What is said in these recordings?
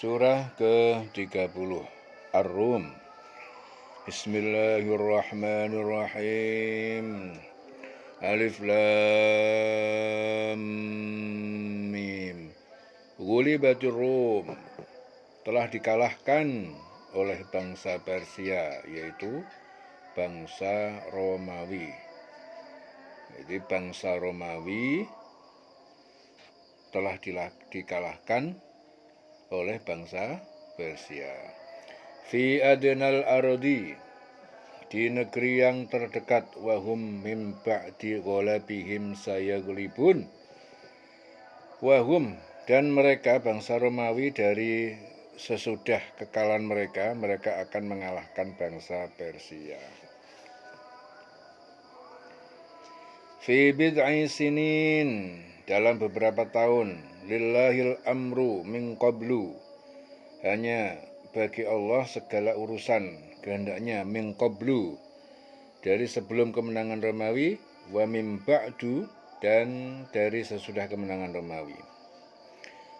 Surah ke-30 Ar-Rum. Bismillahirrahmanirrahim. Alif Lam Mim. Ghulibatir Rum. Telah dikalahkan oleh bangsa Persia, yaitu bangsa Romawi. Jadi bangsa Romawi telah dikalahkan oleh bangsa Persia. Fi adnal ardi, di negeri yang terdekat, wahum mim ba'di ghalabihim sayaghlibun. Wahum, dan mereka bangsa Romawi dari sesudah kekalahan mereka akan mengalahkan bangsa Persia. Fi bid'i sinin, dalam beberapa tahun, lillahil amru min qablu, hanya bagi Allah segala urusan, kehendaknya min qablu, dari sebelum kemenangan Romawi, wa min ba'du, dan dari sesudah kemenangan Romawi.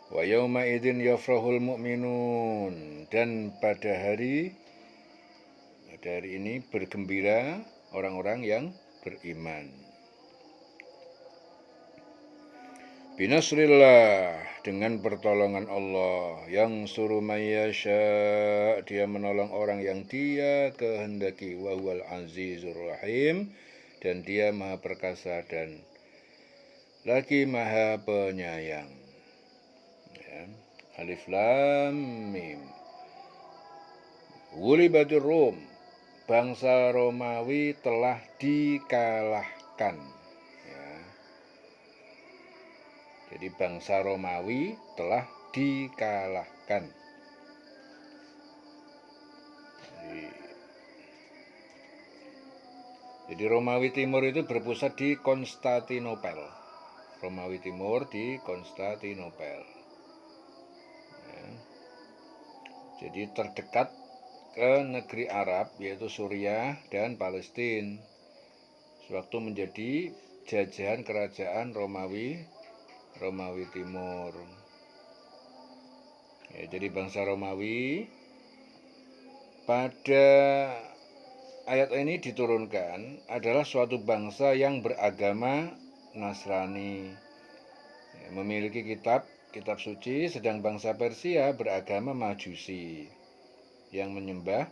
Wa yauma idzin yafrahul mu'minun, dan pada hari ini bergembira orang-orang yang beriman. Binasrillah, dengan pertolongan Allah, yang suruh mayyasha, dia menolong orang yang dia kehendaki, wa huwal azizur rahim, dan dia maha perkasa dan lagi maha penyayang. Ya. Alif Lam Mim. Ghulibatir Rum, bangsa Romawi telah dikalahkan. Jadi bangsa Romawi telah dikalahkan. Jadi Romawi Timur itu berpusat di Konstantinopel. Romawi Timur di Konstantinopel. Ya. Jadi terdekat ke negeri Arab, yaitu Suriah dan Palestina, sewaktu menjadi jajahan kerajaan Romawi Timur. Ya, jadi bangsa Romawi pada ayat ini diturunkan adalah suatu bangsa yang beragama Nasrani, ya, memiliki kitab suci, sedang bangsa Persia beragama Majusi yang menyembah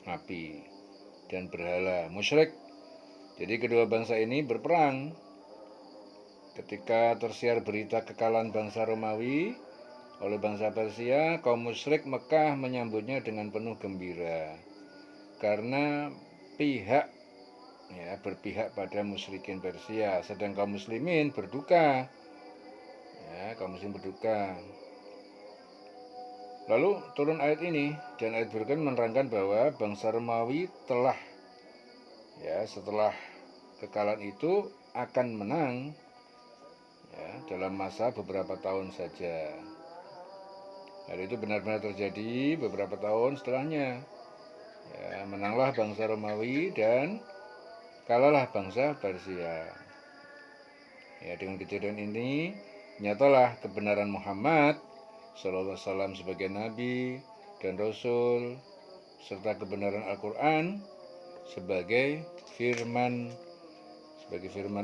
api dan berhala, musyrik. Jadi kedua bangsa ini berperang. Ketika tersiar berita kekalahan bangsa Romawi oleh bangsa Persia, kaum musyrik Mekah menyambutnya dengan penuh gembira, karena berpihak pada musyrikin Persia, sedang kaum muslimin berduka. Ya, kaum muslim berduka. Lalu turun ayat ini, dan ayat berikutnya menerangkan bahwa bangsa Romawi telah, setelah kekalahan itu akan menang, dalam masa beberapa tahun saja. Hal itu benar-benar terjadi beberapa tahun setelahnya. Ya, menanglah bangsa Romawi dan kalahlah bangsa Persia. Ya, dengan kejadian ini nyatalah kebenaran Muhammad sallallahu alaihi wasallam sebagai nabi dan rasul, serta kebenaran Al-Qur'an sebagai firman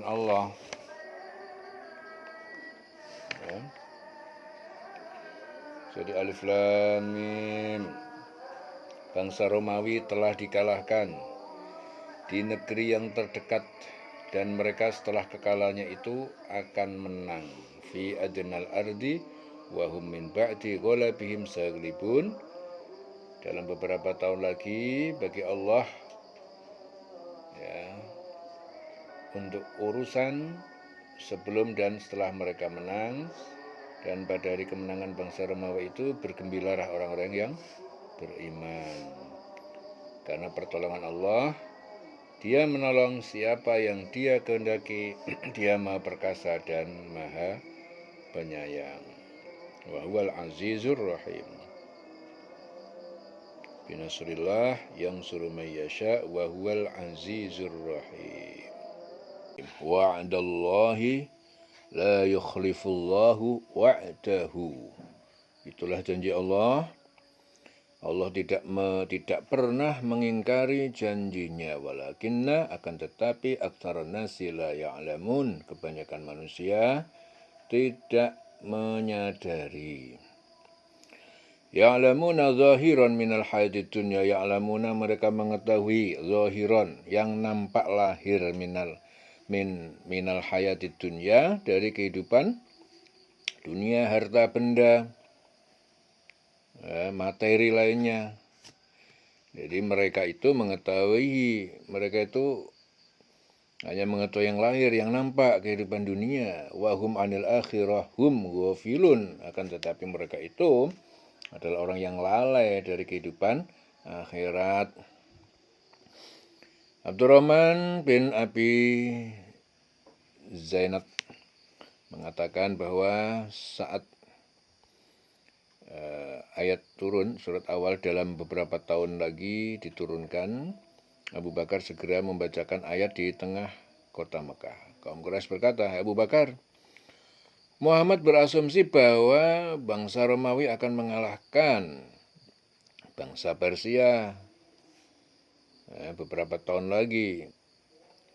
Allah. Ya. Jadi Alif Lam Mim. Bangsa Romawi telah dikalahkan di negeri yang terdekat, dan mereka setelah kekalahannya itu akan menang. Fi adnal ardi wa hum min ba'di ghalabihim sayaghlibun. Dalam beberapa tahun lagi bagi Allah, untuk urusan sebelum dan setelah mereka menang. Dan pada hari kemenangan bangsa Romawi itu bergembiralah orang-orang yang beriman, karena pertolongan Allah, dia menolong siapa yang dia kehendaki, dia maha perkasa dan maha penyayang. Wa huwal azizur rahim. Binasrillah yang suruh mayyasha wa huwal azizur rahim. Wa'adallahi la yukhlifullahu wa'dahu. Itulah janji Allah. Allah tidak pernah mengingkari janjinya, walakinna akan tetapi aktsarun nasi la ya'lamun, kebanyakan manusia tidak menyadari. Ya'lamuna zahiran minal hayatid dunya, ya'lamuna mereka mengetahui zahiran yang nampak lahir minal hayatid dunya dari kehidupan dunia, harta benda, materi lainnya. Jadi mereka itu hanya mengetahui yang lahir, yang nampak kehidupan dunia. Wahum anil akhirah hum ghafilun, akan tetapi mereka itu adalah orang yang lalai dari kehidupan akhirat. Abdurrahman bin Abi Zainab mengatakan bahwa saat ayat turun, surat awal dalam beberapa tahun lagi diturunkan, Abu Bakar segera membacakan ayat di tengah kota Mekah. Kaum Quraisy berkata, Abu Bakar, Muhammad berasumsi bahwa bangsa Romawi akan mengalahkan bangsa Persia beberapa tahun lagi.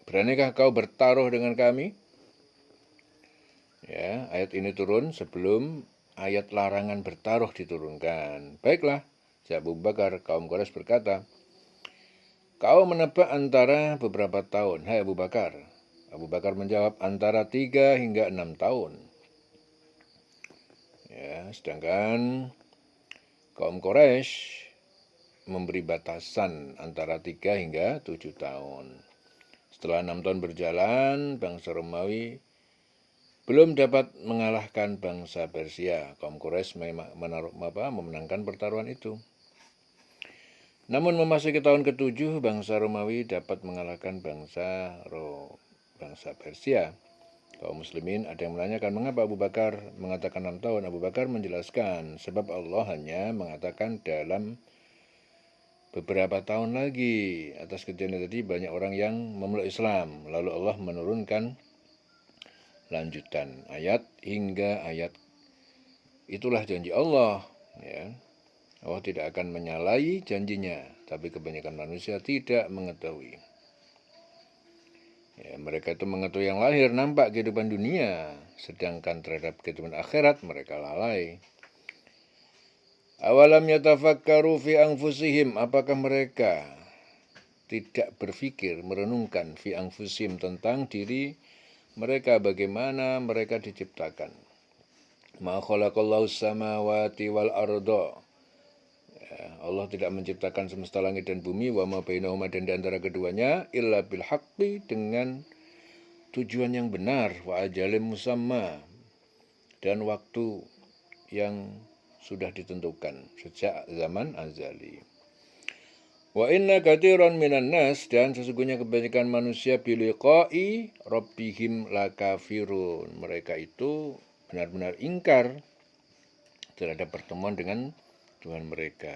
Beranikah kau bertaruh dengan kami? Ya, ayat ini turun sebelum ayat larangan bertaruh diturunkan. Baiklah, Abu Bakar, kaum Quraisy berkata, kau menebak antara beberapa tahun, hai Abu Bakar. Abu Bakar menjawab, antara 3 hingga 6 tahun. Ya, sedangkan kaum Quraisy memberi batasan antara 3 hingga 7 tahun. Setelah 6 tahun berjalan, bangsa Romawi belum dapat mengalahkan bangsa Persia. Kaum Quraisy memenangkan pertaruhan itu. Namun memasuki tahun ke-7, bangsa Romawi dapat mengalahkan bangsa Persia. Kaum muslimin ada yang menanyakan mengapa Abu Bakar mengatakan 6 tahun. Abu Bakar menjelaskan sebab Allah hanya mengatakan dalam beberapa tahun lagi. Atas kejadian tadi banyak orang yang memeluk Islam. Lalu Allah menurunkan lanjutan ayat hingga ayat. Itulah janji Allah. Ya. Allah tidak akan menyalahi janjinya, tapi kebanyakan manusia tidak mengetahui. Ya, mereka itu mengetahui yang lahir, nampak kehidupan dunia, sedangkan terhadap kehidupan akhirat mereka lalai. Awalam yatafakkaru fi anfusihim, apakah mereka tidak berpikir, merenungkan fi anfusihim tentang diri mereka, bagaimana mereka diciptakan. Ma khalaqallahu samawati wal arda. Allah tidak menciptakan semesta langit dan bumi, wa ma bainahuma, dan di antara keduanya, illa bil haqqi, dengan tujuan yang benar, wa ajalim musamma, dan waktu yang sudah ditentukan sejak zaman azali. Wa inna katsiran minan nas, dan sesungguhnya kebanyakan manusia biliqa'i rabbihim lakafirun. Mereka itu benar-benar ingkar terhadap pertemuan dengan Tuhan mereka.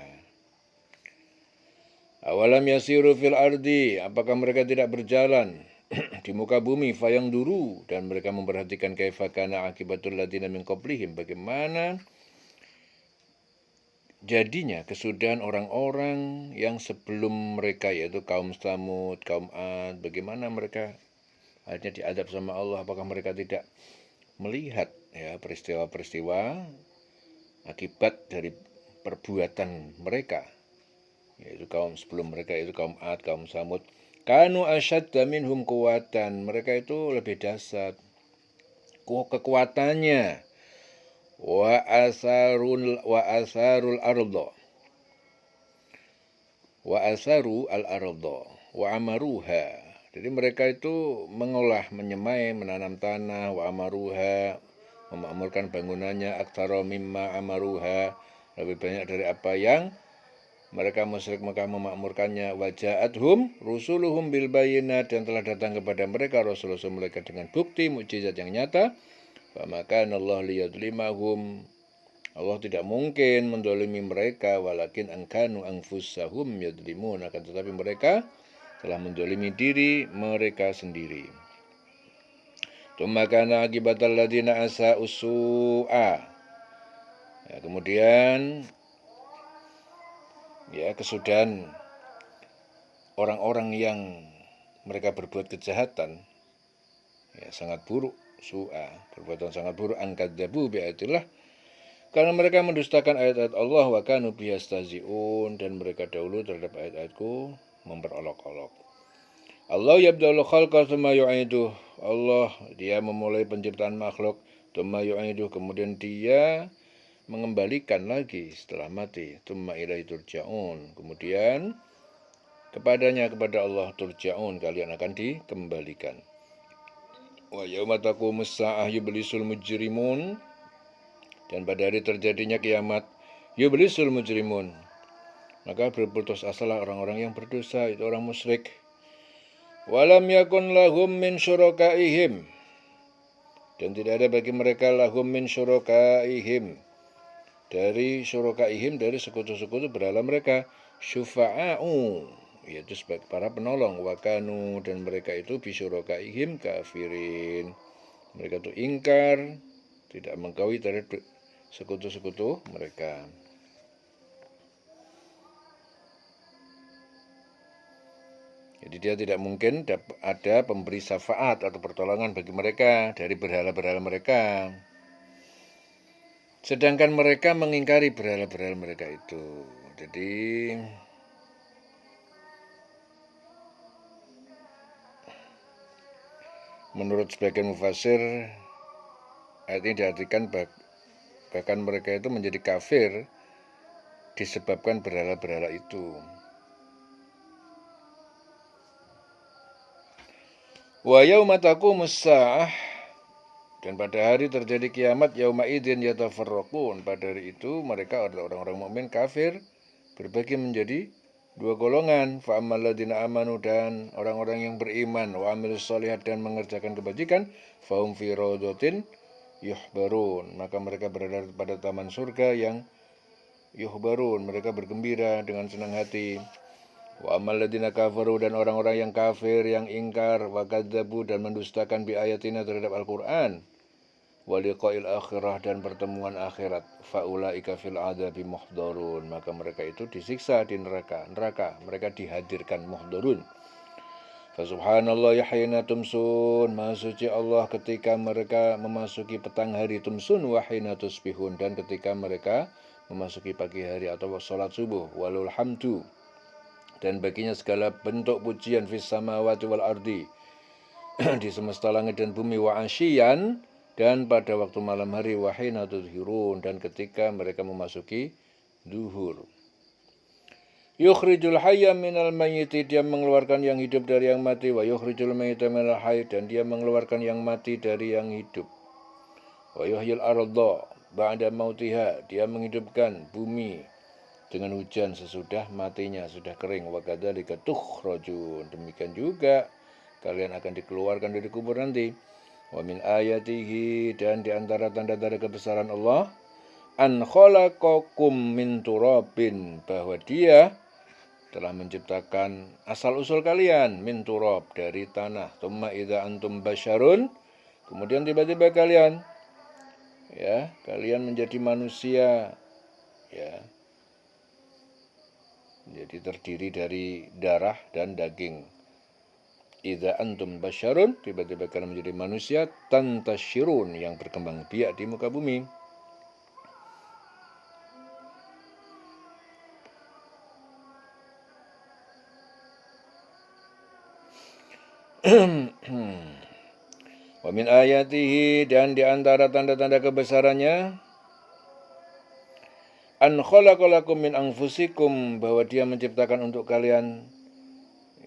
Awalam yasiru fil ardi, apakah mereka tidak berjalan di muka bumi, fayang duru, dan mereka memperhatikan kaifa kana akibatul ladina min qablihim, bagaimana jadinya kesudahan orang-orang yang sebelum mereka, yaitu kaum Tsamud, kaum Ad, bagaimana mereka akhirnya diadab sama Allah. Apakah mereka tidak melihat ya peristiwa-peristiwa akibat dari perbuatan mereka, yaitu kaum sebelum mereka, yaitu kaum Ad, kaum Tsamud. Kanu asyadda minhum quwatan, mereka itu lebih dahsyat kekuatannya. Wa asarul ardo, wa asaru al ardo, wa amaruha. Jadi mereka itu mengolah, menyemai, menanam tanah, wa amaruha, memakmurkan bangunannya, aktsara mimma amaruha, lebih banyak dari apa yang mereka musyrik Mekah memakmurkannya. Waja'athum rusuluhum bil bayyinat, dan telah datang kepada mereka rasul-rasul mereka dengan bukti mukjizat yang nyata. Maka Allah liyadlimahum, Allah tidak mungkin mendolimi mereka, walakin angkanu anfusahum yadlimun, akan tetapi mereka telah mendolimi diri mereka sendiri. Tsumma kana akibatal ladina asa'u su'a, Ya, kemudian ya kesudahan orang-orang yang mereka berbuat kejahatan ya sangat buruk, perbuatan sangat buruk, angkadzabu bi'atillah, karena mereka mendustakan ayat-ayat Allah, wa kanu biyastahzi'un, dan mereka dahulu terhadap ayat-ayatku memperolok-olok. Allah yabda'ul khalqa tsumma yu'iduh. Allah dia memulai penciptaan makhluk, tsumma yu'iduh, kemudian dia mengembalikan lagi setelah mati, tsumma ilaihi turja'un, kemudian kepada Allah turja'un, kalian akan dikembalikan. Wa yauma taqumus sa'ah yublisul mujrimun, dan pada hari terjadinya kiamat yublisul mujrimun, maka berputus asalah orang-orang yang berdosa, itu orang musyrik. Walam yakun lahum min syurakaihim, dan tidak ada bagi mereka lahum min syurakaihim, dari syurakaihim, dari sekutu-sekutu berhala mereka, syufa'a'u, yaitu sebagai para penolong, wakanu, dan mereka itu bisyurakaihim kafirin, mereka itu ingkar, tidak mengakui terhadap sekutu-sekutu mereka. Jadi dia tidak mungkin ada pemberi syafaat atau pertolongan bagi mereka dari berhala-berhala mereka. Sedangkan mereka mengingkari berhala-berhala mereka itu. Jadi menurut sebagian mufassir, ayat ini diartikan bahkan mereka itu menjadi kafir disebabkan berhala-berhala itu. Wa yauma taqumus sa'ah, dan pada hari terjadi kiamat, yauma idzin yatafarraqun, pada hari itu mereka adalah orang-orang mukmin kafir berbagi menjadi dua golongan, fa ammal ladzina amanu, dan orang-orang yang beriman, wa amilus sholihat, dan mengerjakan kebajikan, fahum fi raudhatin yuhbarun, maka mereka berada pada taman surga yang yuhbarun, mereka bergembira dengan senang hati. Wa ammal ladzina kafaru, dan orang-orang yang kafir, yang ingkar, wa kadzabu, dan mendustakan bi ayatina, terhadap Al-Qur'an, wa liqa'il akhirah, dan pertemuan akhirat, faulaika fil adzabi muhdharun, maka mereka itu disiksa di neraka, mereka dihadirkan, muhdharun. Fa subhanallah hina tumsun, maha suci Allah ketika mereka memasuki petang hari, tumsun wa hina tusbihun, dan ketika mereka memasuki pagi hari atau salat subuh, walul hamdu, dan baginya segala bentuk pujian, fis samawati wal ardi, di semesta langit dan bumi, wa asyian, dan pada waktu malam hari, wa hina tudhirun, dan ketika mereka memasuki zuhur. Yukhrijul hayya minal mayyiti, dia mengeluarkan yang hidup dari yang mati, wa yukhrijul mayyita minal hayy, dan dia mengeluarkan yang mati dari yang hidup. Wa yuhyil ardha ba'da mautiha, dia menghidupkan bumi dengan hujan sesudah matinya, sudah kering. Wa kadzalika tukhrajun, demikian juga kalian akan dikeluarkan dari kubur nanti. Wa min ayatihi, dan di antara tanda-tanda kebesaran Allah, an khalaqakum min turabin, bahwa dia telah menciptakan asal-usul kalian, min turab, dari tanah, tsumma idza antum basyarun, kemudian tiba-tiba kalian menjadi manusia, jadi terdiri dari darah dan daging. Idza antum basyarun, tiba-tiba kalian menjadi manusia, tantashirun, yang berkembang biak di muka bumi. Wa min ayatihi, dan di antara tanda-tanda kebesarannya, an khalaqalakum min anfusikum, bahwa dia menciptakan untuk kalian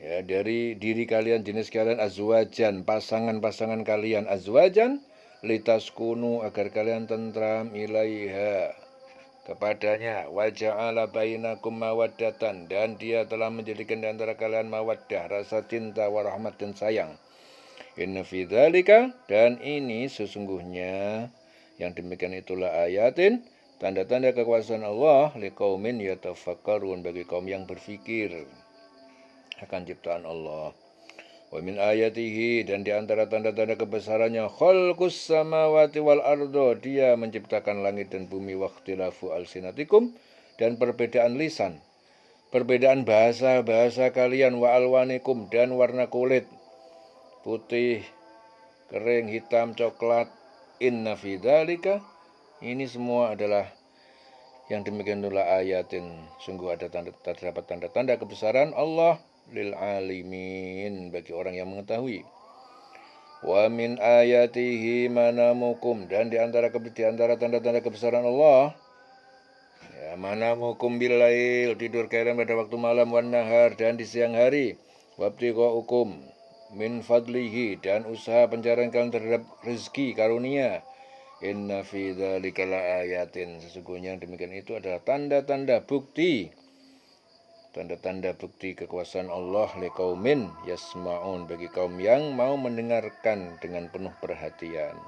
dari diri kalian, jenis kalian, azwajan, pasangan-pasangan kalian, azwajan litaskunu, agar kalian tentram, ilaiha, kepadanya, wa ja'ala bainakum mawaddatan, dan dia telah menjadikan di antara kalian mawaddah, rasa cinta, wa rahmat, dan sayang. Inna fi dzalika, dan ini sesungguhnya yang demikian itulah ayatin, tanda-tanda kekuasaan Allah, liqaumin yatafakkarun, bagi kaum yang berfikir akan ciptaan Allah. Wa min ayatihi, dan di antara tanda-tanda kebesarannya, khalqus samawati wal ardo, dia menciptakan langit dan bumi, waqtilafu alsinatikum, dan perbedaan lisan, perbedaan bahasa kalian, wa alwanikum, dan warna kulit, putih, kering, hitam, coklat. Inna fi dzalika, ini semua adalah yang demikian itulah ayatin, sungguh ada terdapat tanda-tanda kebesaran Allah lil alimin, bagi orang yang mengetahui. Wa min ayatihi manamukum, dan di antara tanda-tanda kebesaran Allah, ya, manamukum bilail, tidur kalian pada waktu malam, wan nahar, dan di siang hari, wabtighaukum min fadlihi, dan usaha pencarian kalian terhadap rezeki karunia. Inna fi dzalika laayatin, sesungguhnya yang demikian itu adalah tanda-tanda bukti kekuasaan Allah, liqaumin yasma'un, bagi kaum yang mau mendengarkan dengan penuh perhatian.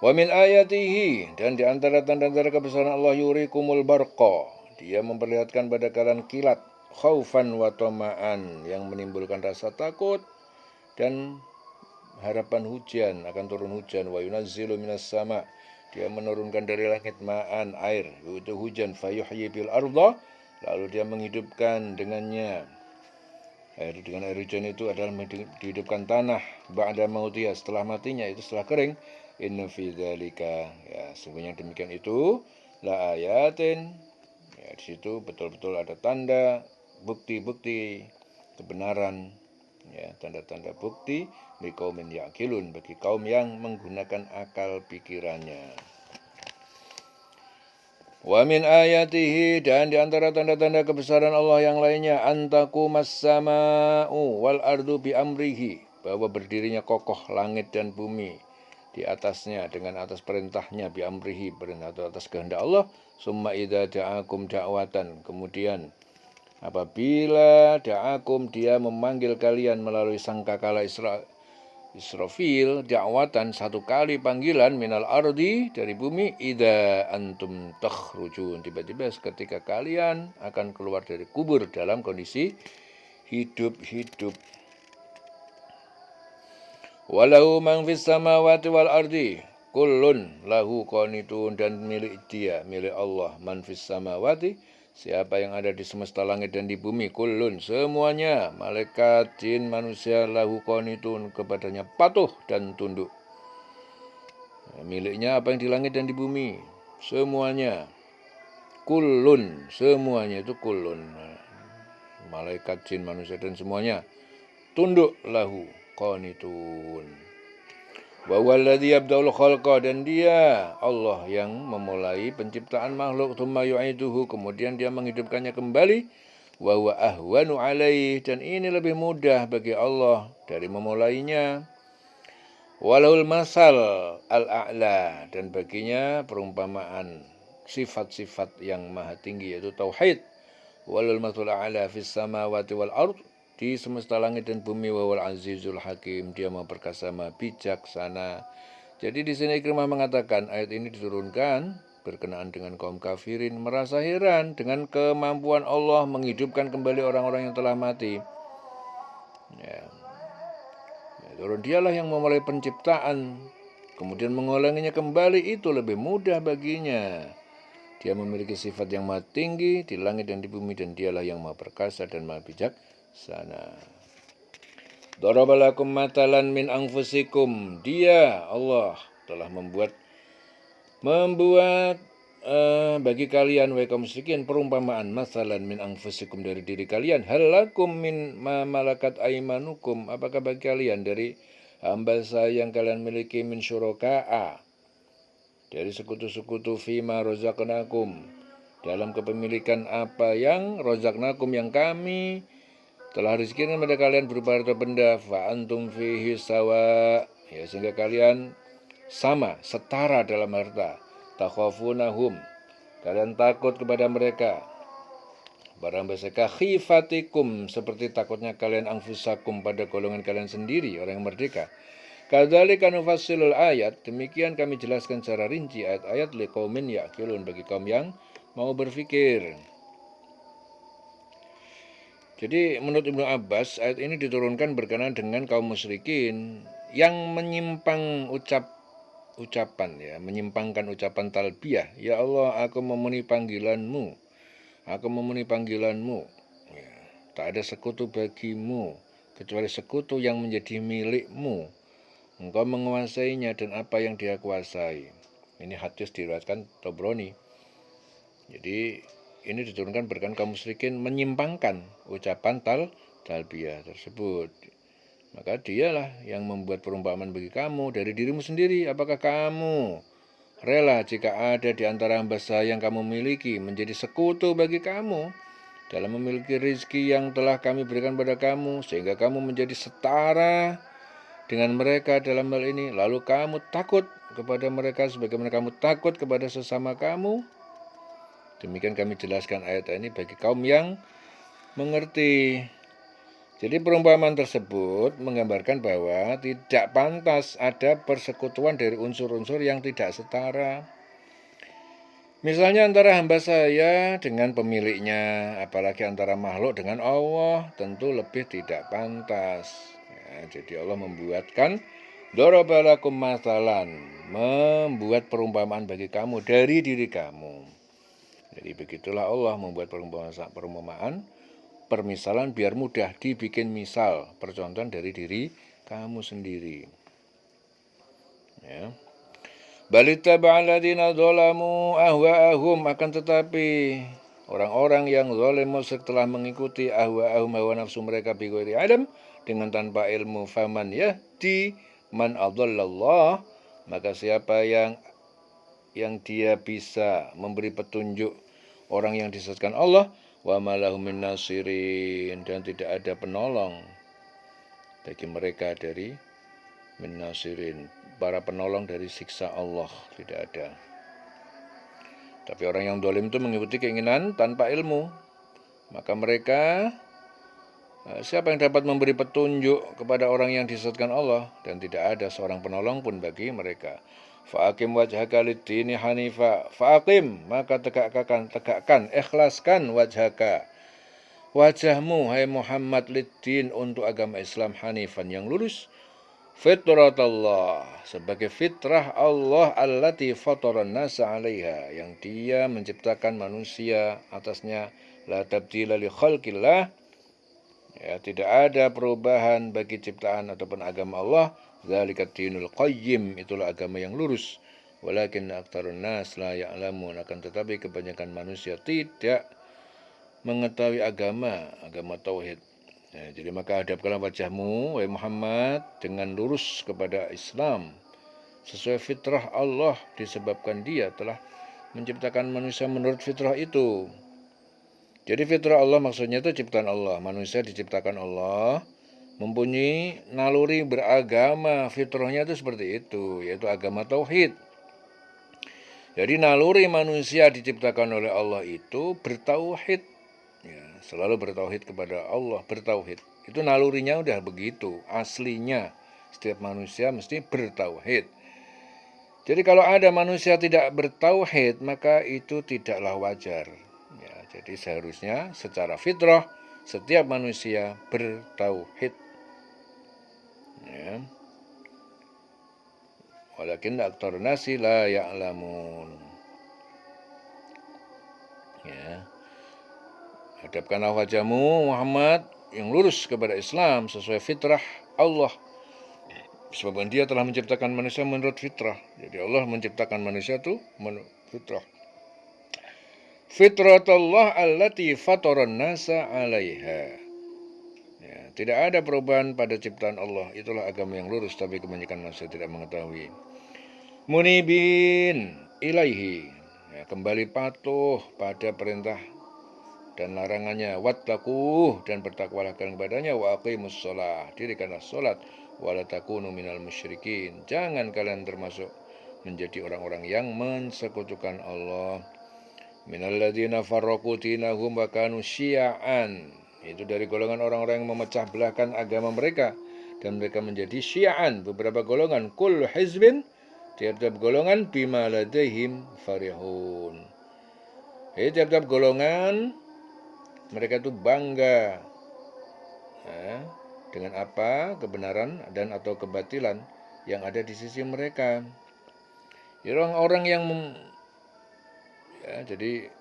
Wa min ayatihi, dan di antara tanda-tanda kebesaran Allah, yurikumul barqa, dia memperlihatkan pada kalian kilat, khaufan wa tama'an, yang menimbulkan rasa takut dan harapan hujan, akan turun hujan. Wa yunazzilu minas sama, dia menurunkan dari langit ma'an, air, itu hujan, fayuhyi bil arda, lalu dia menghidupkan dengannya. Dengan air hujan itu adalah dihidupkan tanah, ba'da mautiha, setelah matinya, itu setelah kering. Inna fi dzalika, ya, sungguhnya demikian itu la ayatin, ya, di situ betul-betul ada tanda bukti kebenaran, ya, tanda-tanda bukti liqaumin yaqilun, bagi kaum yang menggunakan akal pikirannya. Wa min ayatihi, dan di antara tanda-tanda kebesaran Allah yang lainnya, antaqumas sama'u wal ardu bi amrihi, bahwa berdirinya kokoh langit dan bumi di atasnya dengan atas perintahnya, bi amrihi, atau atas kehendak Allah. Summa idza da'akum da'watan, kemudian apabila da'akum, dia memanggil kalian melalui sangkakala Israfil, da'watan, satu kali panggilan, minal ardi, dari bumi, idza antum takhrujun, tiba-tiba ketika kalian akan keluar dari kubur dalam kondisi hidup. Walahu man fis samawati wal ardi kullun lahu qanitun, dan milik dia, milik Allah, man fis samawati, siapa yang ada di semesta langit dan di bumi, kullun, semuanya, malaikat, jin, manusia, lahu qanitun, kepadanya patuh dan tunduk. Miliknya apa yang di langit dan di bumi, semuanya. Kullun, semuanya itu kullun, malaikat, jin, manusia, dan semuanya tunduk, lahu qanitun. Wa huwallazi yabda'ul khalqa, dan dia Allah yang memulai penciptaan makhluk, tsumma yu'iduhu, kemudian dia menghidupkannya kembali. Wa huwa ahwanu alaihi, dan ini lebih mudah bagi Allah dari memulainya. Walahul masal al-a'la, dan baginya perumpamaan sifat-sifat yang maha tinggi, yaitu tauhid. Walul masul a'la fis samawati wal ard, di semesta langit dan bumi. Wawal azizul hakim, dia maha perkasa, maha bijaksana. Jadi di sini Ikrimah mengatakan ayat ini diturunkan berkenaan dengan kaum kafirin, merasa heran dengan kemampuan Allah menghidupkan kembali orang-orang yang telah mati. Ya. Turun dialah yang memulai penciptaan, kemudian mengulanginya kembali, itu lebih mudah baginya. Dia memiliki sifat yang maha tinggi di langit dan di bumi, dan dialah yang maha perkasa dan maha bijaksana. Darabalakum matalan min anfusikum, dia Allah telah membuat bagi kalian, wa kaum musyrikin, perumpamaan, masalan min anfusikum, dari diri kalian, halakum min ma malakat aimanukum, apakah bagi kalian dari hamba saya yang kalian miliki, min syuraka'a, dari sekutu-sekutu, fima rozaqnakum, dalam kepemilikan apa yang rozaqnakum, yang kami telah rezekikan pada kalian berupa harta benda, fa antum fihi sawa, ya, sehingga kalian sama, setara dalam harta. Takhafunahum, kalian takut kepada mereka, barang mereka, khifatikum, seperti takutnya kalian anfusakum, pada golongan kalian sendiri, orang yang merdeka. Kadzalika nufassilul ayat, demikian kami jelaskan secara rinci ayat-ayat, liqaumin yaqilun, bagi kaum yang mau berfikir. Jadi menurut Ibnu Abbas, ayat ini diturunkan berkenaan dengan kaum musyrikin yang menyimpang ucapan ya, menyimpangkan ucapan talbiyah. Ya Allah, aku memenuhi panggilanmu. Aku memenuhi panggilanmu. Ya, tak ada sekutu bagimu kecuali sekutu yang menjadi milikmu. Engkau menguasainya dan apa yang dia kuasai. Ini hadis diriwayatkan Tobroni. Jadi ini diturunkan berkenaan kaum musyrikin menyimpangkan ucapan talbiyah tersebut. Maka dialah yang membuat perumpamaan bagi kamu dari dirimu sendiri. Apakah kamu rela jika ada di antara hamba saya yang kamu miliki menjadi sekutu bagi kamu dalam memiliki rizki yang telah kami berikan pada kamu, sehingga kamu menjadi setara dengan mereka dalam hal ini, lalu kamu takut kepada mereka sebagaimana kamu takut kepada sesama kamu? Demikian kami jelaskan ayat ini bagi kaum yang mengerti. Jadi perumpamaan tersebut menggambarkan bahwa tidak pantas ada persekutuan dari unsur-unsur yang tidak setara. Misalnya antara hamba saya dengan pemiliknya, apalagi antara makhluk dengan Allah, tentu lebih tidak pantas. Ya, jadi Allah membuatkan dorobalakum masalan, membuat perumpamaan bagi kamu dari diri kamu. Jadi begitulah Allah membuat perumpamaan, permisalan biar mudah dibikin misal, percontohan dari diri kamu sendiri. Ya. Balittaba alladzina dzalamu ahwa'ahum, akan tetapi orang-orang yang zalim musyrik telah mengikuti ahwa'ahum, hawa nafsu mereka bighairi adam, dengan tanpa ilmu. Faman yahdi man adallallah, maka siapa yang dia bisa memberi petunjuk orang yang disesatkan Allah, wa malahum min nasirin, dan tidak ada penolong bagi mereka dari min nasirin, para penolong dari siksa Allah, tidak ada. Tapi orang yang dolim itu mengikuti keinginan tanpa ilmu, maka mereka, siapa yang dapat memberi petunjuk kepada orang yang disesatkan Allah, dan tidak ada seorang penolong pun bagi mereka. Fa'akim wajhaka lid-dini hanifa, fa'akim, maka tegakkan, ikhlaskan wajahmu hai Muhammad lid-din, untuk agama Islam, hanifan, yang lurus, fitratallah, sebagai fitrah Allah, allati fataran nasa 'alaiha, yang dia menciptakan manusia atasnya, la tabdila li khalqillah, ya, tidak ada perubahan bagi ciptaan ataupun agama Allah. Dzalikat dinul qayyim, itulah agama yang lurus. Walakin aktsarun nas la ya'lamun, akan tetapi kebanyakan manusia tidak mengetahui agama tauhid. Ya, jadi maka hadapkanlah wajahmu, wahai Muhammad, dengan lurus kepada Islam, sesuai fitrah Allah, disebabkan dia telah menciptakan manusia menurut fitrah itu. Jadi fitrah Allah maksudnya itu ciptaan Allah. Manusia diciptakan Allah, mempunyai naluri beragama, fitrahnya itu seperti itu, yaitu agama tauhid. Jadi naluri manusia diciptakan oleh Allah itu bertauhid, ya, selalu bertauhid kepada Allah, bertauhid. Itu nalurinya udah begitu, aslinya setiap manusia mesti bertauhid. Jadi kalau ada manusia tidak bertauhid, maka itu tidaklah wajar. Ya, jadi seharusnya secara fitrah setiap manusia bertauhid. Ya. Walakin aktsarun nasi la ya'lamun. Ya. Hadapkanlah wajahmu Muhammad yang lurus kepada Islam sesuai fitrah Allah. Sebab dia telah menciptakan manusia menurut fitrah. Jadi Allah menciptakan manusia itu menurut fitrah. Fitratullah allati fataran nasa 'alaiha. Ya, tidak ada perubahan pada ciptaan Allah. Itulah agama yang lurus, tapi kebanyakan manusia tidak mengetahui. Munibin ilaihi, ya, kembali patuh pada perintah dan larangannya. Wattaquh, dan bertakwalah kalian kepadanya. Wa aqimus shalah, dirikanlah salat. Wala takunu minal musyrikin, jangan kalian termasuk menjadi orang-orang yang mensekutukan Allah. Minal ladzina farraqu dinahum wa kanu syi'an, itu dari golongan orang-orang yang memecah belahkan agama mereka dan mereka menjadi syi'an, beberapa golongan. Kul hizbin, tiap-tiap golongan, bima ladaihim farihun. Tiap-tiap golongan mereka itu bangga ya, dengan apa kebenaran dan atau kebatilan yang ada di sisi mereka. Ya, orang-orang yang jadi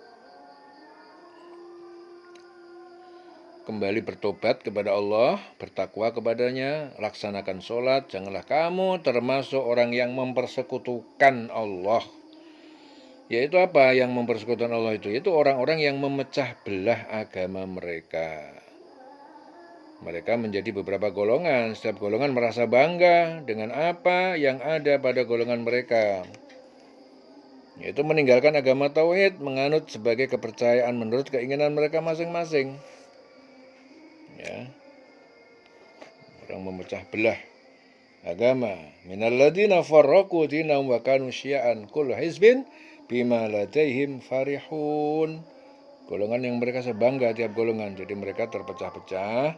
kembali bertobat kepada Allah, bertakwa kepadanya, laksanakan sholat, janganlah kamu termasuk orang yang mempersekutukan Allah. Yaitu apa yang mempersekutukan Allah itu? Itu orang-orang yang memecah belah agama mereka. Mereka menjadi beberapa golongan, setiap golongan merasa bangga dengan apa yang ada pada golongan mereka. Yaitu meninggalkan agama tauhid, menganut sebagai kepercayaan menurut keinginan mereka masing-masing. Ya, orang memecah belah agama. Minalladzina farraqu dinahum wa kanu syi'an kullu hizbin bima ladaihim farihun. Golongan yang mereka sebangga tiap golongan, jadi mereka terpecah-pecah.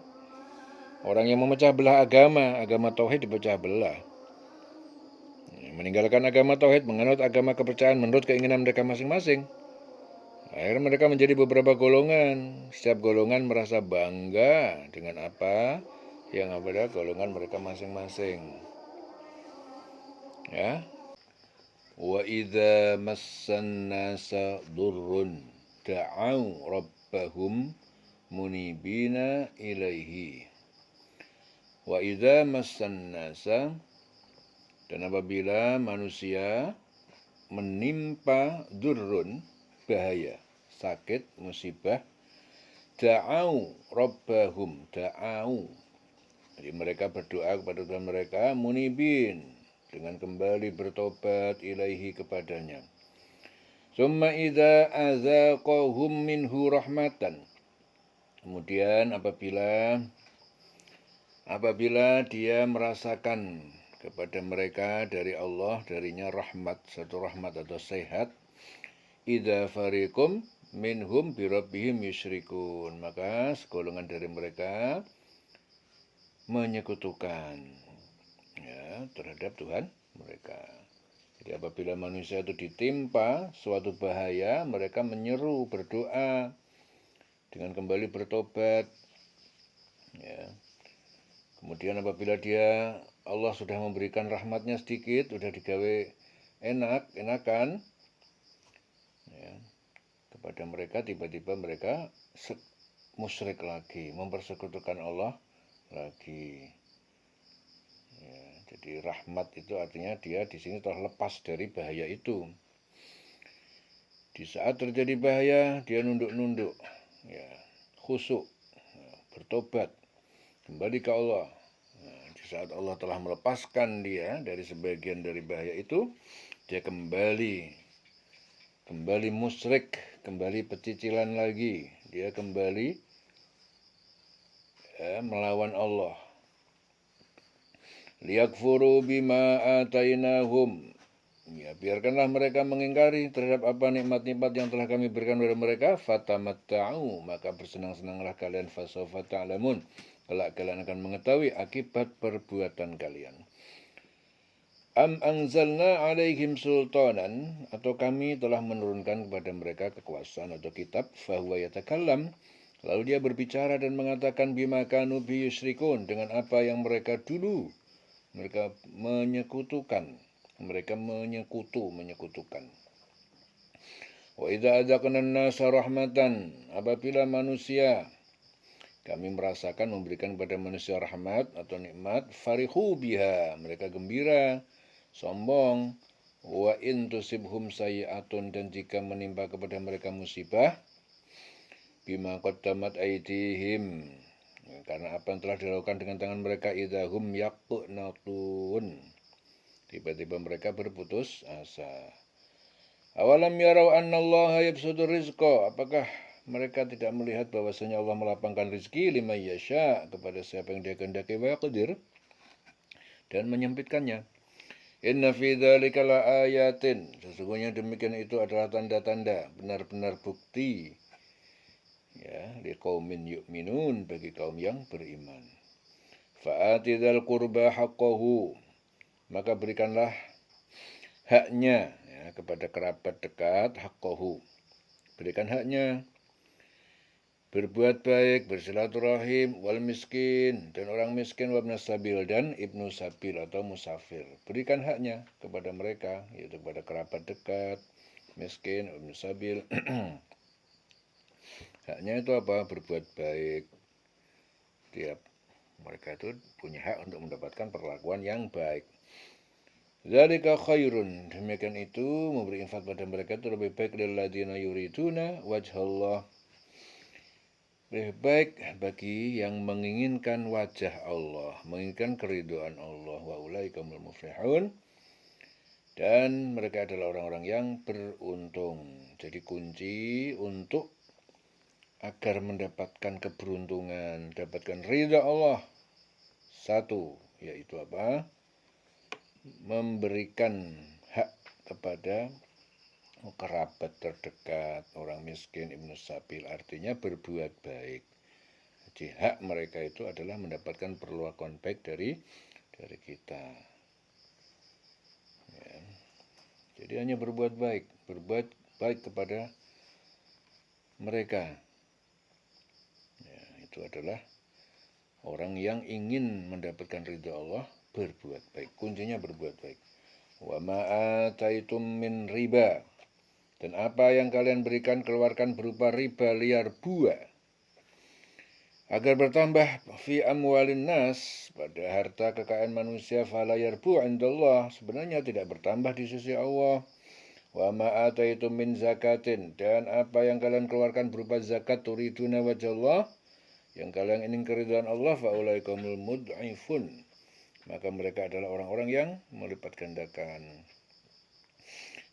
Orang yang memecah belah agama tauhid dipecah belah. Meninggalkan agama tauhid, menganut agama kepercayaan menurut keinginan mereka masing-masing. Akhirnya mereka menjadi beberapa golongan. Setiap golongan merasa bangga dengan apa yang ada golongan mereka masing-masing. Ya. Wa idza massan nasa durrun da'au rabbahum munibina ilaihi. Wa idza massan nasa, dan apabila manusia menimpa durrun, bahaya, sakit, musibah, da'au rabbahum, da'au, jadi mereka berdoa kepada Tuhan mereka, munibin, dengan kembali bertobat ilaihi kepadanya. Summa idza azaqahum minhu rahmatan, kemudian apabila dia merasakan kepada mereka dari Allah, darinya rahmat, satu rahmat atau sehat, idza fariqum minhum birabbihim yusyrikun, maka segolongan dari mereka menyekutukan terhadap Tuhan mereka. Jadi apabila manusia itu ditimpa suatu bahaya, mereka menyeru, berdoa dengan kembali bertobat. Ya. Kemudian apabila Allah sudah memberikan rahmatnya sedikit, sudah digawe enakan, ya, kepada mereka, tiba-tiba mereka musyrik lagi, mempersekutukan Allah lagi. Ya, jadi rahmat itu artinya dia di sini telah lepas dari bahaya itu. Di saat terjadi bahaya, dia nunduk-nunduk, ya, khusyuk, bertobat, kembali ke Allah. Nah, di saat Allah telah melepaskan dia dari sebagian dari bahaya itu, dia kembali musyrik, kembali pecicilan lagi, dia kembali melawan Allah. Liyakfuru bima atainahum, ya, biarkanlah mereka mengingkari terhadap apa nikmat-nikmat yang telah kami berikan kepada mereka. Fatamatta'u, maka bersenang-senanglah kalian, fasawfa ta'lamun, kelak kalian akan mengetahui akibat perbuatan kalian. Am anzalna alaihim sultanan, atau kami telah menurunkan kepada mereka kekuasaan atau kitab, fahuwa yatakallam, lalu dia berbicara dan mengatakan bima kanu bi yusyrikun, dengan apa yang mereka dulu mereka menyekutukan. Wa idza adzaqna an-nasa rahmatan, apabila manusia kami merasakan memberikan kepada manusia rahmat atau nikmat, farihu biha, mereka gembira, sombong. Wa in tusibhum sayi'atun, dan jika menimpa kepada mereka musibah, bima qaddamat aydihim, karena apa yang telah dilakukan dengan tangan mereka, idahum yaqnatun, tiba-tiba mereka berputus asa. Awalam yarau annallaha yabsutur rizqa, apakah mereka tidak melihat bahwasanya Allah melapangkan rezeki liman yasha, kepada siapa yang dia kehendaki, wa yaqdir, dan menyempitkannya. Inna fi dzalika laayatin, sesungguhnya demikian itu adalah tanda-tanda, benar-benar bukti, ya, liqaumin yu'minun, bagi kaum yang beriman. Fa'ati dzal qurba haqqahu, maka berikanlah haknya, kepada kerabat dekat, haqqahu, berikan haknya. berbuat baik, bersilaturahim, wal miskin, dan orang miskin, wabnas sabil, dan ibnu sabil atau musafir. Berikan haknya kepada mereka, yaitu kepada kerabat dekat, miskin, ibnu sabil. Haknya itu apa? Berbuat baik. Tiap mereka itu punya hak untuk mendapatkan perlakuan yang baik. Dzalika khairun. Demikian itu memberi infak pada mereka itu lebih baik lilladzina yuriduna wajhallah. Lebih baik bagi yang menginginkan wajah Allah, menginginkan keridhaan Allah. Wa ulaikumul muflihun. Dan mereka adalah orang-orang yang beruntung. Jadi kunci untuk agar mendapatkan keberuntungan, dapatkan ridha Allah. Satu, yaitu apa? Memberikan hak kepada kerabat terdekat, orang miskin, ibnu sabil, artinya berbuat baik. Jadi hak mereka itu adalah mendapatkan perlakuan baik dari kita. Ya. Jadi hanya berbuat baik kepada mereka. Ya, itu adalah orang yang ingin mendapatkan ridha Allah, berbuat baik. Kuncinya berbuat baik. Wa ma ataitum min riba. Dan apa yang kalian berikan keluarkan berupa riba liar buah. Agar bertambah fi amwalin nas, pada harta kekayaan manusia, fala yarbu indallah, sebenarnya tidak bertambah di sisi Allah. Wa ma ataitum min zakatin, dan apa yang kalian keluarkan berupa zakat turiduna wajhallah, yang kalian ingin keridhaan Allah, fa ulaikumul mud'ifun, maka mereka adalah orang-orang yang melipat gandakan.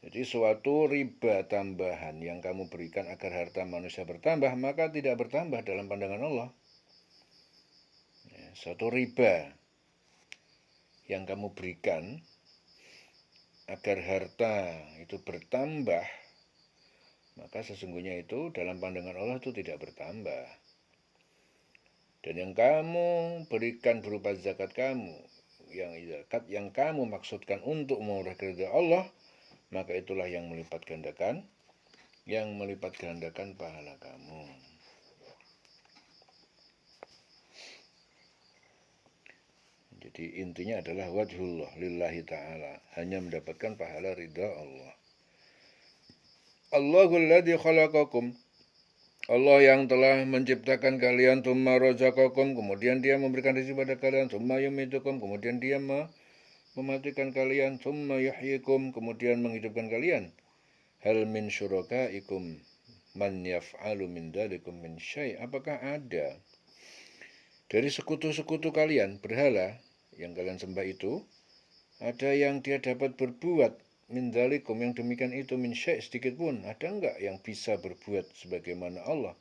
Jadi suatu riba tambahan yang kamu berikan agar harta manusia bertambah, maka tidak bertambah dalam pandangan Allah. Suatu riba yang kamu berikan agar harta itu bertambah, maka sesungguhnya itu dalam pandangan Allah itu tidak bertambah. Dan yang kamu berikan berupa zakat kamu, zakat yang kamu maksudkan untuk memperoleh ridha Allah, maka itulah yang melipat gandakan pahala kamu. Jadi intinya adalah wajhullah lillahi ta'ala, hanya mendapatkan pahala ridha Allah. Allahul ladzi khalaqakum, Allah yang telah menciptakan kalian, tsumma razaqakum, kemudian dia memberikan rezeki pada kalian, tsumma yumitukum, kemudian dia mematikan kalian, tsumma yuhyikum, kemudian menghidupkan kalian. Hal min syurakaikum man yaf'alu min dzalikum min syai', apakah ada dari sekutu-sekutu kalian berhala yang kalian sembah itu, ada yang dia dapat berbuat min dzalikum, yang demikian itu, min syai' sedikit pun, ada enggak yang bisa berbuat sebagaimana Allah?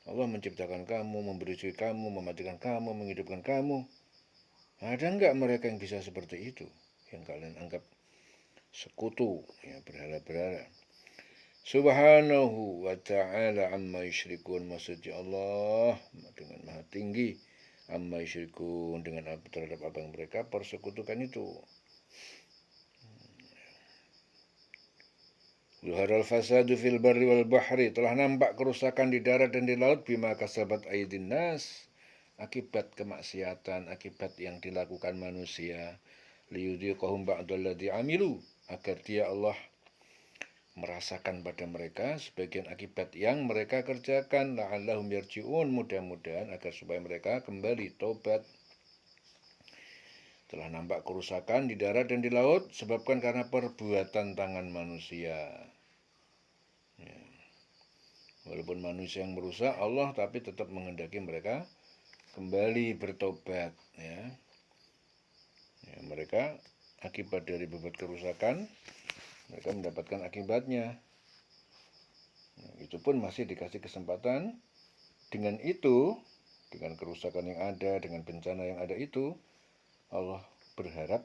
Allah menciptakan kamu, memberi rezeki kamu, mematikan kamu, menghidupkan kamu. Ada enggak mereka yang bisa seperti itu, yang kalian anggap sekutu, ya, berhala-berhala? Subhanahu wa ta'ala amma yusyrikun, maksudnya Allah dengan maha tinggi, amma yusyrikun, dengan terhadap apa yang mereka persekutukan itu. Zuharal fasadu fil barri wal bahri, telah nampak kerusakan di darat dan di laut, bima kasabat aydin nas, akibat kemaksiatan, akibat yang dilakukan manusia, liyudhiqahum ba'dalladzi amilu, agar dia Allah merasakan pada mereka sebagian akibat yang mereka kerjakan, la'allahum yarji'un, mudah-mudahan agar supaya mereka kembali tobat. Telah nampak kerusakan di darat dan di laut sebabkan karena perbuatan tangan manusia. Ya. Walaupun manusia yang merusak Allah, tapi tetap menghendaki mereka kembali bertobat. Ya. Ya, mereka akibat dari berbuat kerusakan, mereka mendapatkan akibatnya. Nah, itu pun masih dikasih kesempatan. Dengan itu, dengan kerusakan yang ada, dengan bencana yang ada itu, Allah berharap,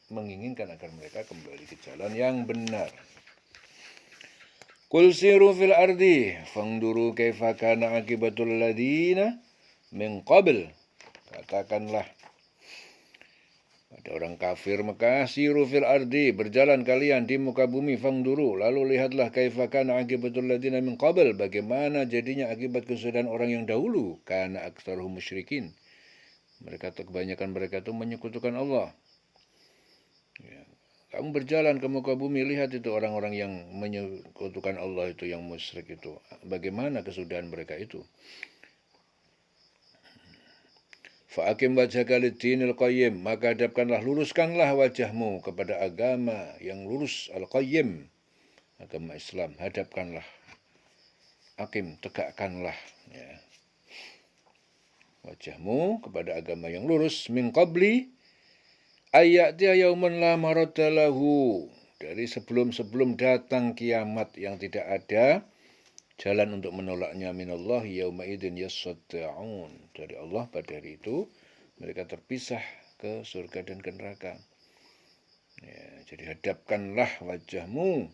menginginkan agar mereka kembali ke jalan yang benar. Qul siru fil ardi fangduru kaifa kana akibatul ladina min qabl. Katakanlah, Ada orang kafir Mekah, siru fil ardi, berjalan kalian di muka bumi, fangduru, lalu lihatlah kaifa kana akibatul ladina min qabl, bagaimana jadinya akibat kesudahan orang yang dahulu, kana aktsaruhum musyrikin. Mereka kebanyakan mereka itu menyekutukan Allah. Ya. Kamu berjalan ke muka bumi, lihat itu orang-orang yang menyekutukan Allah itu, yang musyrik itu. Bagaimana kesudahan mereka itu. Fa'akim wajhaka lid-dinil qayyim, maka hadapkanlah, luruskanlah wajahmu kepada agama yang lurus, al-qayyim, agama Islam, hadapkanlah. Akim, tegakkanlah ya, wajahmu kepada agama yang lurus, min qabli ayyatiya yaumun la maradda lahu, dari sebelum datang kiamat yang tidak ada jalan untuk menolaknya, minallahi yauma idzin yasaddaun, dari Allah pada hari itu mereka terpisah ke surga dan ke neraka. Ya, jadi hadapkanlah wajahmu,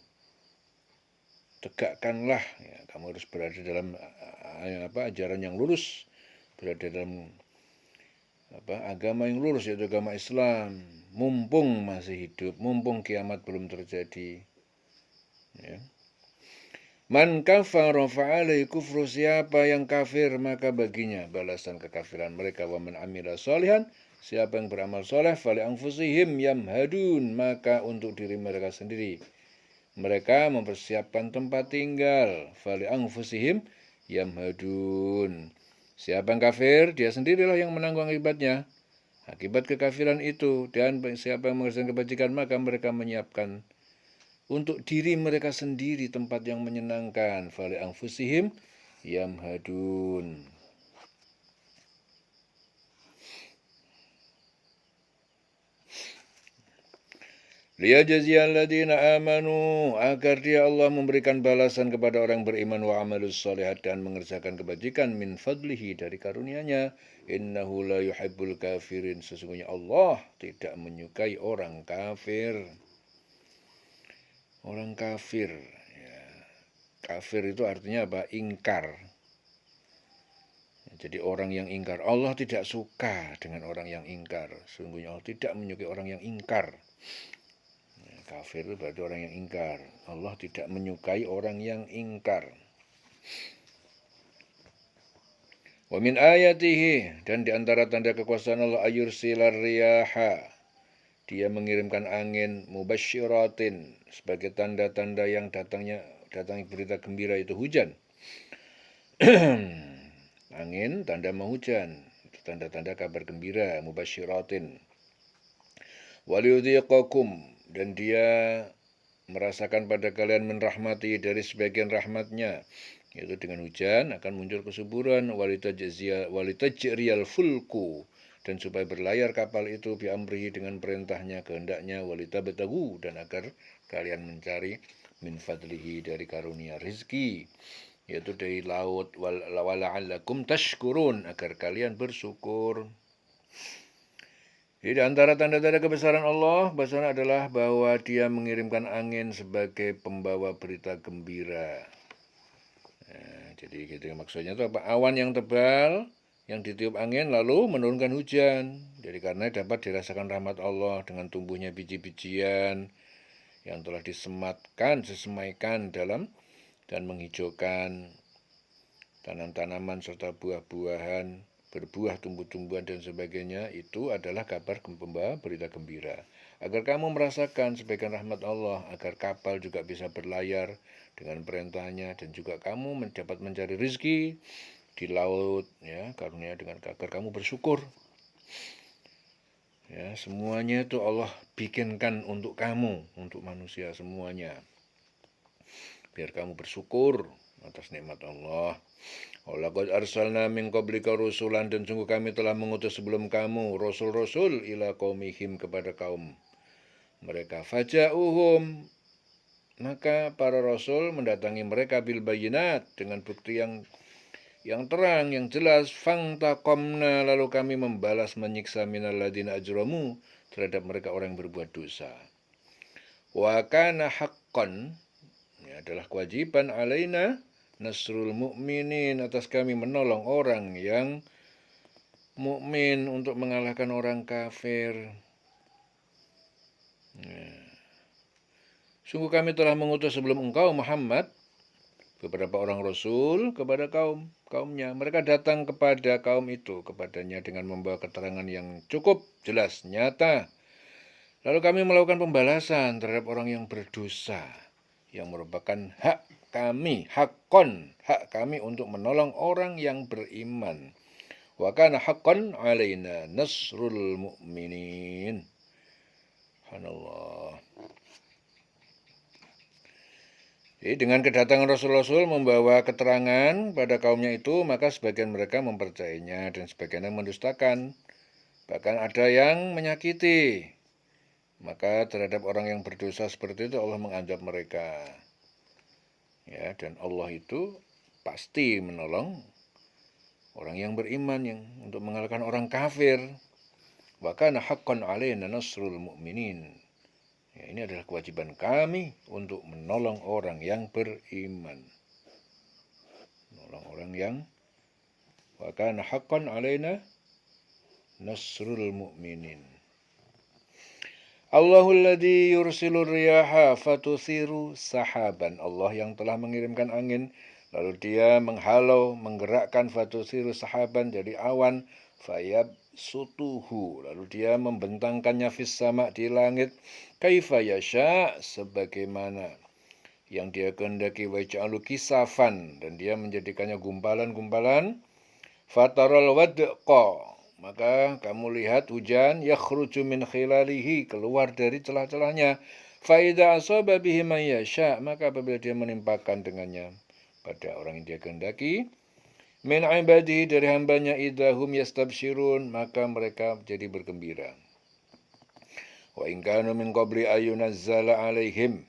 tegakkanlah. Ya, kamu harus berada dalam ajaran yang lurus, berada dalam agama yang lurus, yaitu agama Islam. Mumpung masih hidup, mumpung kiamat belum terjadi. Ya. Man kafara fa'alaihi kufru, siapa yang kafir maka baginya balasan kekafiran mereka. Wa man amila sholihan, siapa yang beramal soleh, fali anfusihim yamhadun, maka untuk diri mereka sendiri mereka mempersiapkan tempat tinggal. Fali anfusihim yamhadun, siapa yang kafir, dia sendirilah yang menanggung akibatnya, akibat kekafiran itu. Dan siapa yang mengerjakan kebajikan, maka mereka menyiapkan untuk diri mereka sendiri tempat yang menyenangkan. Fali anfusihim yamhadun. Liyajziyal ladina amanu, agar dia Allah memberikan balasan kepada orang beriman, wa amalus sholihat, dan mengerjakan kebajikan, min fadlihi, dari karunia-Nya. Innahu la yuhibbul kafirin, sesungguhnya Allah tidak menyukai orang kafir. Orang kafir, ya. Kafir itu artinya apa? Ingkar. Jadi orang yang ingkar, Allah tidak suka dengan orang yang ingkar. Sesungguhnya Allah tidak menyukai orang yang ingkar. Kafir itu berarti orang yang ingkar. Allah tidak menyukai orang yang ingkar. Wa min ayatihi, dan di antara tanda kekuasaan Allah, ayursilar riyaha, dia mengirimkan angin, mubasyiratin, sebagai tanda-tanda yang datangnya berita gembira, itu hujan. Angin tanda mau hujan, itu tanda-tanda kabar gembira, mubasyiratin. Waliyudhiqakum, dan dia merasakan pada kalian min rahmati, dari sebagian rahmatnya, yaitu dengan hujan akan muncul kesuburan. Walitajriyal fulku, dan supaya berlayar kapal itu, bi amrihi, dengan perintahnya, kehendaknya. Walitabtagu, dan agar kalian mencari min fadlihi, dari karunia rizki, yaitu dari laut. Wala'allakum tashkurun, agar kalian bersyukur. Jadi antara tanda-tanda kebesaran Allah bahasanya adalah bahwa dia mengirimkan angin sebagai pembawa berita gembira. Nah, jadi gitu maksudnya itu apa? Awan yang tebal yang ditiup angin lalu menurunkan hujan. Jadi karena dapat dirasakan rahmat Allah dengan tumbuhnya biji-bijian yang telah disemaikan dalam, dan menghijaukan tanaman-tanaman serta buah-buahan, berbuah tumbuh-tumbuhan dan sebagainya. Itu adalah kabar pembawa berita gembira. Agar kamu merasakan sebagian rahmat Allah, agar kapal juga bisa berlayar dengan perintahnya, dan juga kamu dapat mencari rezeki di laut, ya, karunia dengan agar kamu bersyukur. Ya, semuanya itu Allah bikinkan untuk kamu, untuk manusia semuanya, biar kamu bersyukur atas nikmat Allah. Walaqad arsalna min qablika rusulan, dan sungguh kami telah mengutus sebelum kamu rasul-rasul, ila qaumihim, kepada kaum mereka. Faja'uhum, maka para rasul mendatangi mereka, bil bayinat, dengan bukti yang terang, yang jelas. Fangtaqamna, lalu kami membalas, menyiksa, minal ladina ajramu, terhadap mereka orang yang berbuat dosa. Wa kana haqqan, ini adalah kewajiban, alaina nasrul mu'minin, atas kami menolong orang yang mukmin, untuk mengalahkan orang kafir. Sungguh kami telah mengutus sebelum engkau Muhammad beberapa orang rasul kepada kaumnya. Mereka datang kepada kaum itu, kepadanya dengan membawa keterangan yang cukup jelas, nyata. Lalu kami melakukan pembalasan terhadap orang yang berdosa, yang merupakan hak kami, hak kami untuk menolong orang yang beriman. Wa kana haqqan alaina nasrul mu'minin. Subhanallah. Jadi dengan kedatangan Rasul-Rasul membawa keterangan pada kaumnya itu, maka sebagian mereka mempercayainya dan sebagian yang mendustakan. Bahkan ada yang menyakiti. Maka terhadap orang yang berdosa seperti itu Allah mengadab mereka. Ya, dan Allah itu pasti menolong orang yang beriman yang untuk mengalahkan orang kafir. Wa kana haqqan 'alaina nasrul mu'minin. Ya, ini adalah kewajiban kami untuk menolong orang yang beriman. Menolong orang yang wa kana haqqan 'alaina nasrul mu'minin. Allahul ladzi yursilur riyaha fatuthiru sahaban. Allah yang telah mengirimkan angin lalu dia menghalau, menggerakkan fatuthiru sahaban jadi awan, fayab sutuhu lalu dia membentangkannya fis sama di langit, kaifa yasha sebagaimana yang dia kehendaki, wa ja'alu kisafan dan dia menjadikannya gumpalan-gumpalan, fataral wadqa maka kamu lihat hujan yakhruju min khilalihi keluar dari celah-celahnya, fa idza asaba bihi man yasha maka apabila dia menimpakan dengannya pada orang yang dia kehendaki, min ibadihi dari hambanya, idahum yastabsyirun maka mereka jadi bergembira. Wa in kanu min qabli ayunazzala alaihim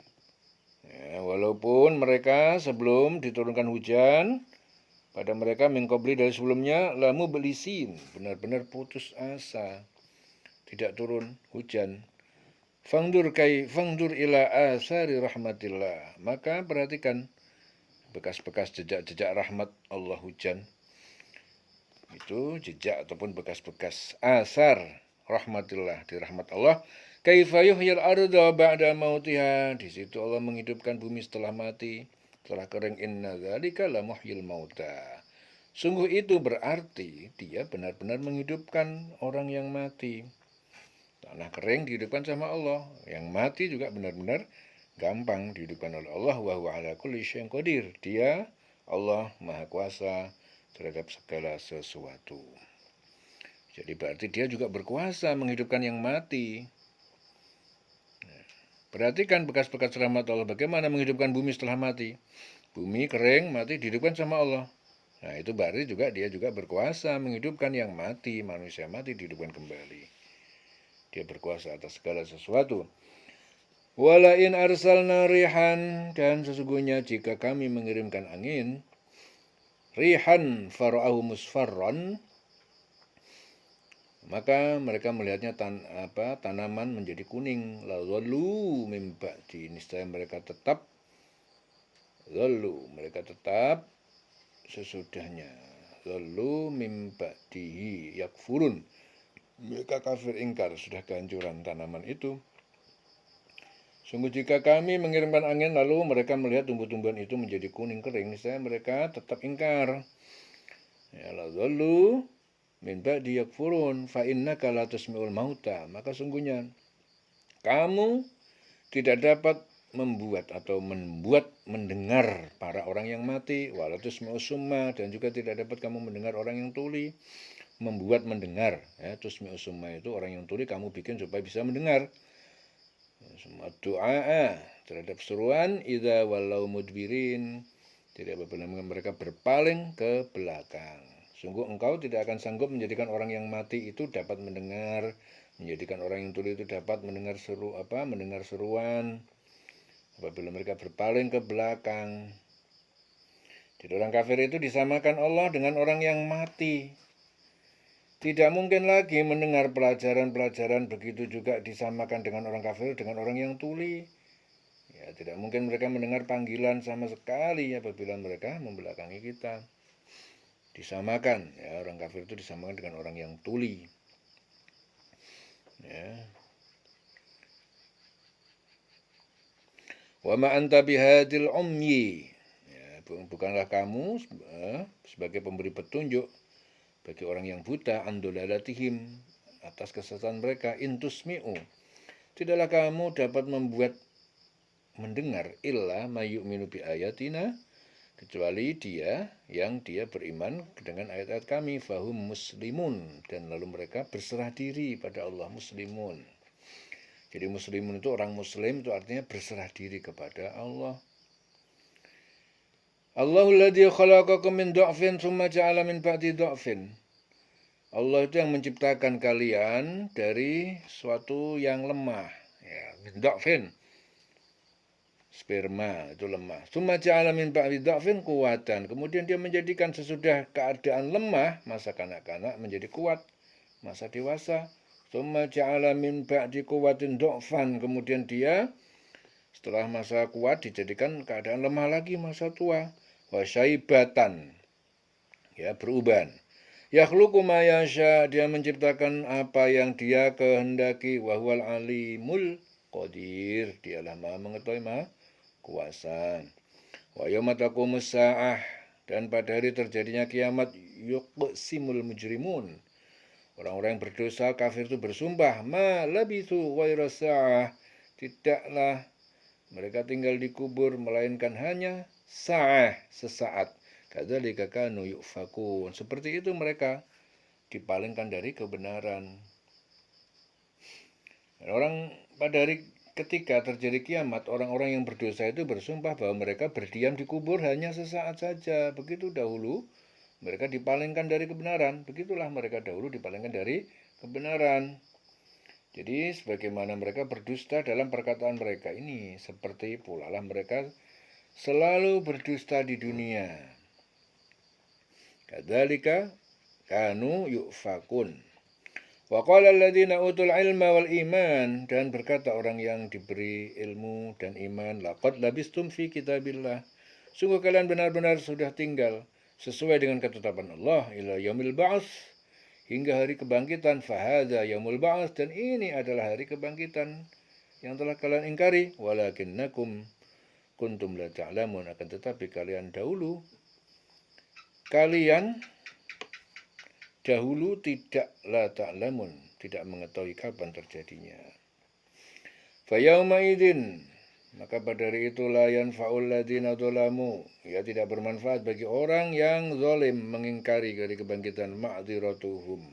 ya, walaupun mereka sebelum diturunkan hujan pada mereka min qabli dari sebelumnya lamu belisin benar-benar putus asa tidak turun hujan. Fangdur ila asari rahmatillah maka perhatikan bekas-bekas jejak-jejak rahmat Allah hujan. Itu jejak ataupun bekas-bekas asar rahmatillah di rahmat Allah. Kaifa yuhyil arda ba'da mautiha. Di situ Allah menghidupkan bumi setelah mati, setelah kering. Inna dzalika la muhyil mauta. Sungguh itu berarti dia benar-benar menghidupkan orang yang mati. Tanah kering dihidupkan sama Allah. Yang mati juga benar-benar gampang dihidupkan oleh Allah. Wa huwa ala kulli syai'in qadir. Dia Allah Maha Kuasa terhadap segala sesuatu. Jadi berarti dia juga berkuasa menghidupkan yang mati. Perhatikan bekas-bekas rahmat Allah. Bagaimana menghidupkan bumi setelah mati. Bumi kering, mati, dihidupkan sama Allah. Nah itu berarti juga dia juga berkuasa menghidupkan yang mati. Manusia mati dihidupkan kembali. Dia berkuasa atas segala sesuatu. Walain arsalna rihan dan sesungguhnya jika kami mengirimkan angin, rihan fara'ahu musfarran maka mereka melihatnya tanaman menjadi kuning, lalu mimba'di niscaya mereka tetap sesudahnya, lalu mimba'dihi yakfurun mereka kafir ingkar sudah kehancuran tanaman itu. Sungguh jika kami mengirimkan angin lalu mereka melihat tumbuh-tumbuhan itu menjadi kuning kering, niscaya mereka tetap ingkar. Ya, lalu min ba'di yakfurun fa innaka la tusmi'ul mauta maka sungguhnya kamu tidak dapat membuat mendengar para orang yang mati, wala tusmi'us summa dan juga tidak dapat kamu mendengar orang yang tuli. Membuat mendengar ya, tusmi'us summa itu orang yang tuli kamu bikin supaya bisa mendengar. Semua doa terhadap seruan idza walau mudbirin jadi apabila mereka berpaling ke belakang. Sungguh engkau tidak akan sanggup menjadikan orang yang mati itu dapat mendengar, menjadikan orang yang tuli itu dapat mendengar seruan apabila mereka berpaling ke belakang. Jadi orang kafir itu disamakan Allah dengan orang yang mati. Tidak mungkin lagi mendengar pelajaran-pelajaran, begitu juga disamakan dengan orang kafir dengan orang yang tuli. Ya, tidak mungkin mereka mendengar panggilan sama sekali apabila mereka membelakangi kita. Disamakan, ya, orang kafir itu disamakan dengan orang yang tuli. Ya. Wa ma anta bihadil umyi. Ya, bukanlah kamu sebagai pemberi petunjuk bagi orang yang buta andolalatihim atas kesesatan mereka intusmi'u. Tidaklah kamu dapat membuat mendengar illa mayyu'minu bi ayatina, kecuali dia yang dia beriman dengan ayat-ayat kami, fahum muslimun, dan lalu mereka berserah diri pada Allah, muslimun. Jadi muslimun itu orang muslim itu artinya berserah diri kepada Allah. Allahul ladzi khalaqakum min dha'fin tsumma ja'ala min ba'di dha'fin. Allah itu yang menciptakan kalian dari suatu yang lemah, ya, min dha'fin. Sperma itu lemah. Tsumma ja'ala min ba'di dha'fin quwatan. Kemudian dia menjadikan sesudah keadaan lemah, masa kanak-kanak menjadi kuat, masa dewasa. Tsumma ja'ala min ba'di quwatin dha'fan. Kemudian dia setelah masa kuat dijadikan keadaan lemah lagi, masa tua. Wa syaibatan. Ya, beruban. Yakhluqu ma yasha, dia menciptakan apa yang dia kehendaki. Wa huwal alimul qadir, dialah Maha mengetahui, Maha kuasa. Wa yauma taqumus saah, dan pada hari terjadinya kiamat, yuqsimul mujrimun, orang-orang yang berdosa kafir itu bersumpah, ma labithu ghairu sa'ah, tidaklah mereka tinggal di kubur melainkan hanya sa'ah, sesaat. Kadzalika kanu yufakun, seperti itu mereka dipalingkan dari kebenaran. Dan orang pada hari ketika terjadi kiamat, orang-orang yang berdosa itu bersumpah bahwa mereka berdiam di kubur hanya sesaat saja. Begitu dahulu mereka dipalingkan dari kebenaran. Begitulah mereka dahulu dipalingkan dari kebenaran. Jadi sebagaimana mereka berdusta dalam perkataan mereka ini, seperti pula lah mereka selalu berdusta di dunia. Kadzalika kanu yufakun. Wa qala alladziina utul ilma wal iman, dan berkata orang yang diberi ilmu dan iman, laqad labistum fi kitabillah, sungguh kalian benar-benar sudah tinggal sesuai dengan ketetapan Allah ila yaumil ba'ts, hingga hari kebangkitan. Fahadza yaumul ba'ts, dan ini adalah hari kebangkitan yang telah kalian ingkari. Walakinnakum kuntum la ta'lamun, akan tetapi kalian dahulu tidaklah ta'lamun, tidak mengetahui kapan terjadinya. Fayauma idzin, maka pada hari itu la yanfa'ul ladzina dzalamu, ya tidak bermanfaat bagi orang yang zalim mengingkari dari kebangkitan, ma'dziratuhum,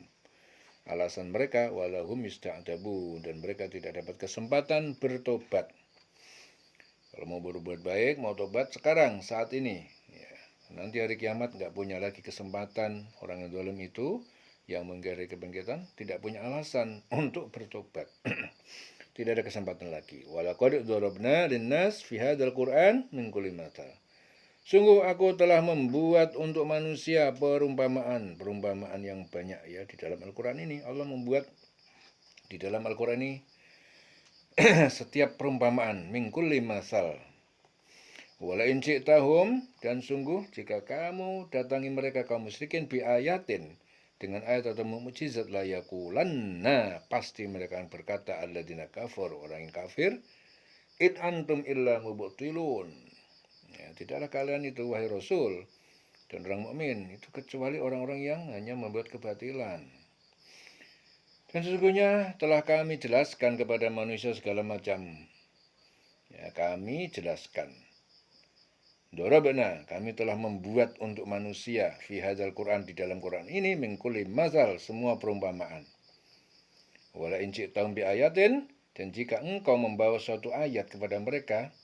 alasan mereka, walahum yusta'tabu, dan mereka tidak dapat kesempatan bertobat. Kalau mau berbuat baik, mau tobat sekarang, saat ini, ya. Nanti hari kiamat nggak punya lagi kesempatan. Orang yang zalim itu yang mengingkari kebangkitan tidak punya alasan untuk bertobat. Tidak ada kesempatan lagi. Walaqad dzarabna linnas fi hadzal Qur'an min kulli mathal. Sungguh aku telah membuat untuk manusia perumpamaan yang banyak, ya, di dalam Al-Qur'an ini. Allah membuat di dalam Al-Qur'an ini setiap perumpamaan min kulli mathal. Wala in syi'tahum, dan sungguh jika kamu datangi mereka kaum musyrikin bi ayatin, dengan ayat atau mukjizat, la yaqulanna, pasti mereka akan berkata, alladzina kafar, orang yang kafir, in antum illa mubtilun, ya, tidaklah kalian itu wahai Rasul dan orang mukmin itu kecuali orang-orang yang hanya membuat kebatilan. Dan sesungguhnya telah kami jelaskan kepada manusia segala macam, ya, kami jelaskan. Dorabna, kami telah membuat untuk manusia fi hadzal Quran, di dalam Quran ini, min kulli mazal, semua perumpamaan. Wala in syi'tahum bi ayatin, dan jika engkau membawa suatu ayat kepada mereka,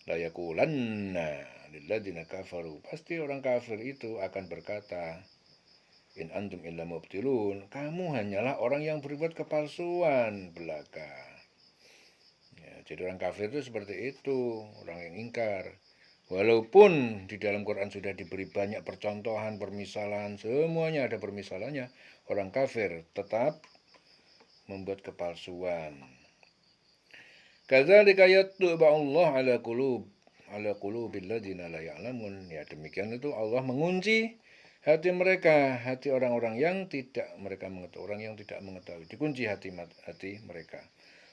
la yaqulanna lilladzina kafaru, pasti orang kafir itu akan berkata, in antum illa mubtilun, kamu hanyalah orang yang berbuat kepalsuan belaka. Ya, jadi orang kafir itu seperti itu, orang yang ingkar. Walaupun di dalam Quran sudah diberi banyak percontohan, permisalan, semuanya ada permisalannya, orang kafir tetap membuat kepalsuan. Kadzalika yatlu'u Allah ala qulubil ladzina la ya'lamun. Ya, demikian itu Allah mengunci hati mereka, hati orang-orang yang tidak mereka mengetahui, orang yang tidak mengetahui, dikunci hati mereka.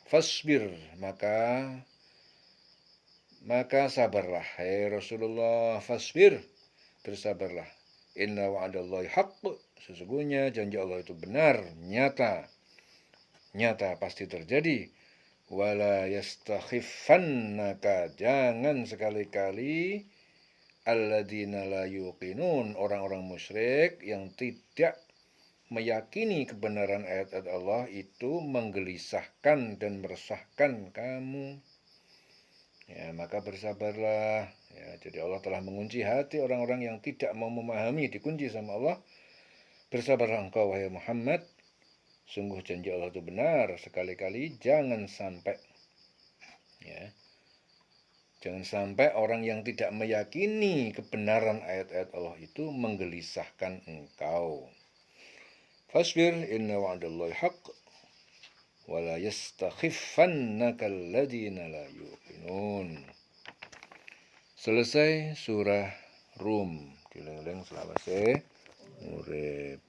Fasbir, maka maka sabarlah. Hai Rasulullah, fasbir, bersabarlah. Inna wa'adallahi haqq, sesungguhnya janji Allah itu benar, nyata pasti terjadi. Wala yastakhifannaka, jangan sekali-kali alladzina la yuqinun, orang-orang musyrik yang tidak meyakini kebenaran ayat-ayat Allah itu menggelisahkan dan meresahkan kamu. Ya, maka bersabarlah. Ya, jadi Allah telah mengunci hati orang-orang yang tidak mau memahami, dikunci sama Allah. Bersabarlah engkau, wahai Muhammad. Sungguh janji Allah itu benar. Sekali-kali jangan sampai, ya, jangan sampai orang yang tidak meyakini kebenaran ayat-ayat Allah itu menggelisahkan engkau. Fasbir inna wa'dallahi haqq wala yastakhifannaka alladhina la yuqinun. Selesai surah Rum. Dileng-leng selawase urip.